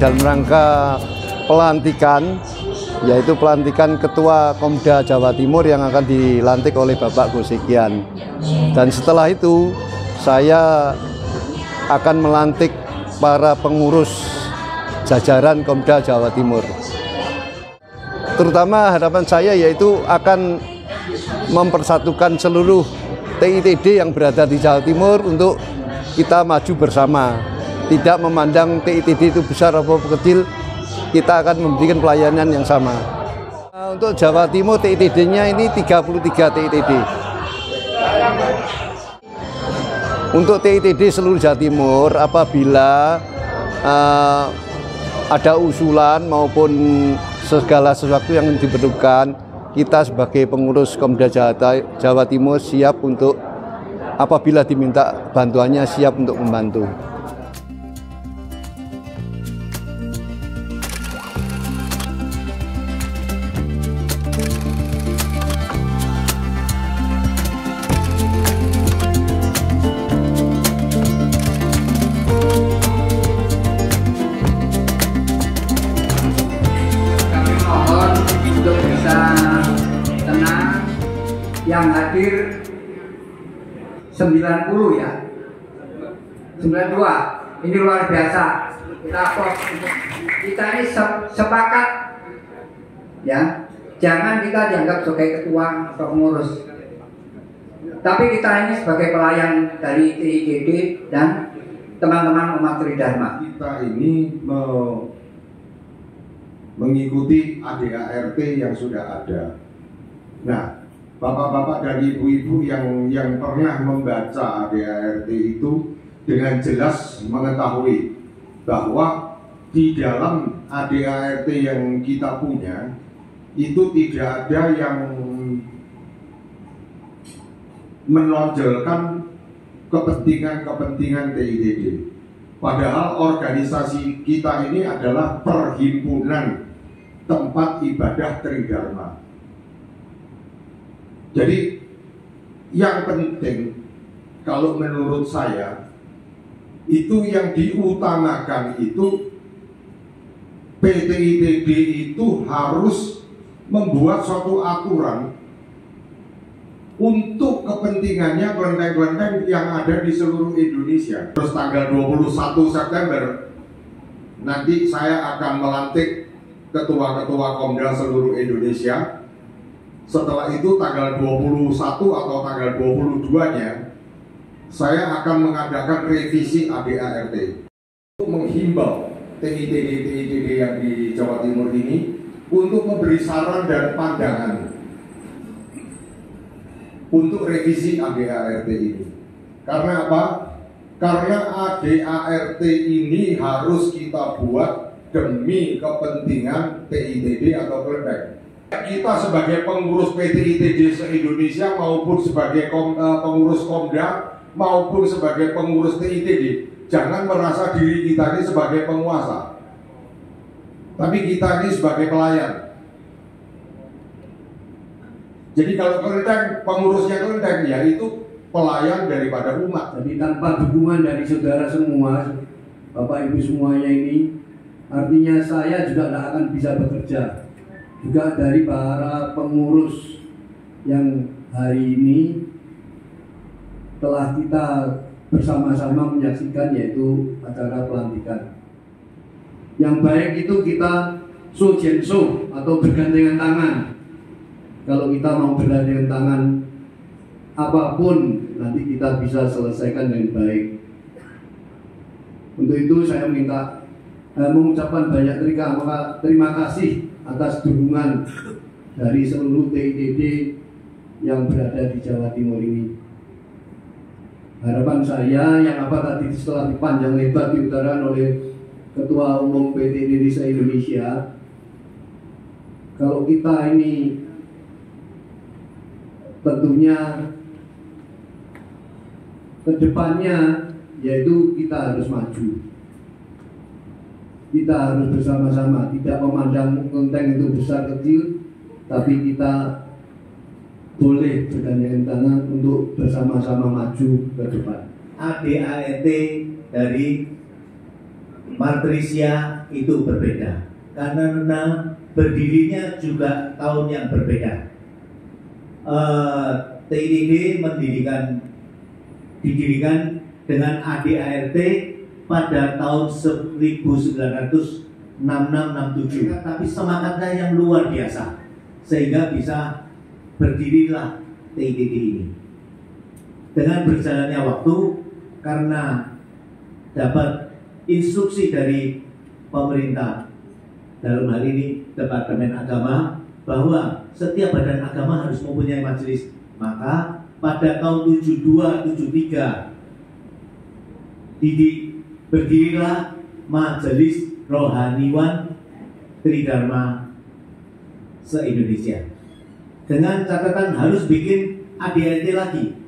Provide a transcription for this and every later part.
dalam rangka pelantikan, yaitu pelantikan Ketua Komda Jawa Timur yang akan dilantik oleh Bapak Gosekian. Dan setelah itu saya akan melantik para pengurus jajaran Komda Jawa Timur. Terutama harapan saya yaitu akan mempersatukan seluruh TITD yang berada di Jawa Timur untuk kita maju bersama. Tidak memandang TITD itu besar atau kecil, kita akan memberikan pelayanan yang sama. Untuk Jawa Timur TITD-nya ini 33 TITD. Untuk TITD seluruh Jawa Timur, apabila ada usulan maupun segala sesuatu yang diperlukan, kita sebagai pengurus Komda Jawa Timur siap untuk, apabila diminta bantuannya, siap untuk membantu. Yang hadir 90 ya, 92, ini luar biasa. Kita ini sepakat ya, jangan kita dianggap sebagai ketua atau pengurus, tapi kita ini sebagai pelayan dari TITD dan teman-teman umat Tridharma. Kita ini mengikuti ADART yang sudah ada. Nah, bapak-bapak dan ibu-ibu yang pernah membaca ADART itu dengan jelas mengetahui bahwa di dalam ADART yang kita punya itu tidak ada yang menonjolkan kepentingan TITD. Padahal organisasi kita ini adalah perhimpunan tempat ibadah Tridharma. Jadi yang penting kalau menurut saya itu yang diutamakan itu PTITD itu harus membuat suatu aturan untuk kepentingannya kelenteng-kelenteng yang ada di seluruh Indonesia. Terus tanggal 21 September nanti saya akan melantik ketua-ketua Komda seluruh Indonesia. Setelah itu tanggal 21 atau tanggal 22-nya saya akan mengadakan revisi ADART untuk menghimbau TITD yang di Jawa Timur ini untuk memberi saran dan pandangan untuk revisi ADART ini. Karena apa? Karena ADART ini harus kita buat demi kepentingan TITD atau kelenteng. Kita sebagai pengurus PTITD se-Indonesia maupun sebagai pengurus Komda maupun sebagai pengurus TITD, jangan merasa diri kita ini sebagai penguasa, tapi kita ini sebagai pelayan. Jadi kalau kelenteng, pengurusnya kelenteng, ya itu pelayan daripada umat. Jadi tanpa dukungan dari saudara semua, Bapak Ibu semuanya ini, artinya saya juga tidak akan bisa bekerja. Juga dari para pengurus yang hari ini telah kita bersama-sama menyaksikan, yaitu acara pelantikan. Yang baik itu kita show jenso atau bergandengan tangan. Kalau kita mau bergandengan tangan, apapun nanti kita bisa selesaikan dengan baik. Untuk itu saya mengucapkan banyak terima kasih atas dukungan dari seluruh TITD yang berada di Jawa Timur ini. Harapan saya yang tadi setelah dipanjang lebar diutarakan oleh Ketua Umum PTITD se-Indonesia, kalau kita ini tentunya kedepannya yaitu kita harus maju. Kita harus bersama-sama, tidak memandang kelenteng itu besar kecil, tapi kita boleh bergandengan tangan untuk bersama-sama maju ke depan. ADART dari Martrisya itu berbeda karena berdirinya juga tahun yang berbeda. TITD didirikan dengan ADART pada tahun 1966-67, tapi semangatnya yang luar biasa sehingga bisa berdirilah TITD ini. Dengan berjalannya waktu, karena dapat instruksi dari pemerintah, dalam hal ini Departemen Agama, bahwa setiap badan agama harus mempunyai majelis, maka pada tahun 72-73 berdirilah Majelis Rohaniwan Tridharma se-Indonesia. Dengan catatan harus bikin ADART lagi.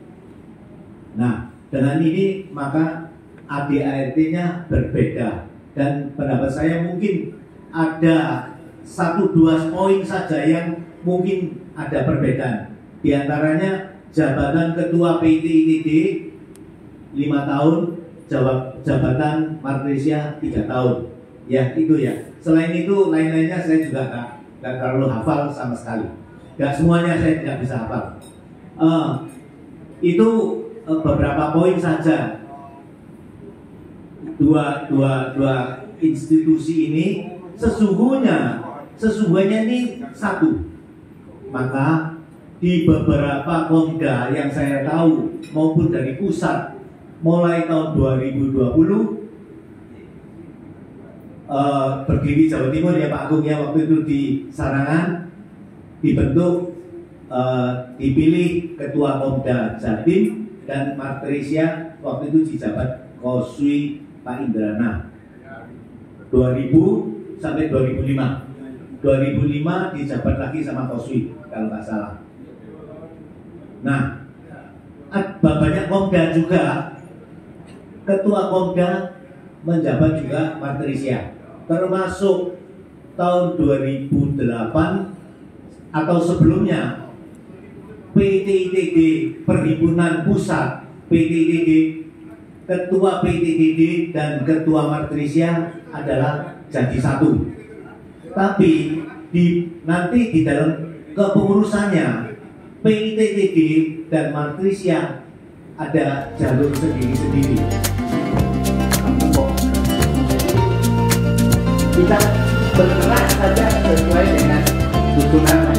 Nah, dengan ini maka ADART-nya berbeda, dan pendapat saya mungkin ada 1-2 poin saja yang mungkin ada perbedaan. Di antaranya jabatan ketua PTITD 5 tahun, jabatan Martresia 3 tahun. Ya, itu ya. Selain itu lain-lainnya saya juga nggak terlalu hafal sama sekali. Nggak semuanya saya tidak bisa hafal. Itu beberapa poin saja. Dua institusi ini sesungguhnya ini satu. Maka di beberapa Komda yang saya tahu maupun dari pusat mulai tahun 2020 berdiri Jawa Timur ya Pak Agung ya, waktu itu di Sarangan dibentuk, dipilih ketua Komda Jatim, dan Martresia waktu itu dijabat Koswi Pak Indrana 2000 sampai 2005 dijabat lagi sama Koswi kalau nggak salah. Nah, banyak Komda juga, ketua Komda menjabat juga Martresia, termasuk tahun 2008 atau sebelumnya PTITD Perhimpunan Pusat PTITD, ketua PTITD dan ketua Martresia adalah jadi satu. Tapi nanti di dalam kepengurusannya PTITD dan Martresia ada jalur sendiri-sendiri. Kita bergerak saja sesuai dengan dukungan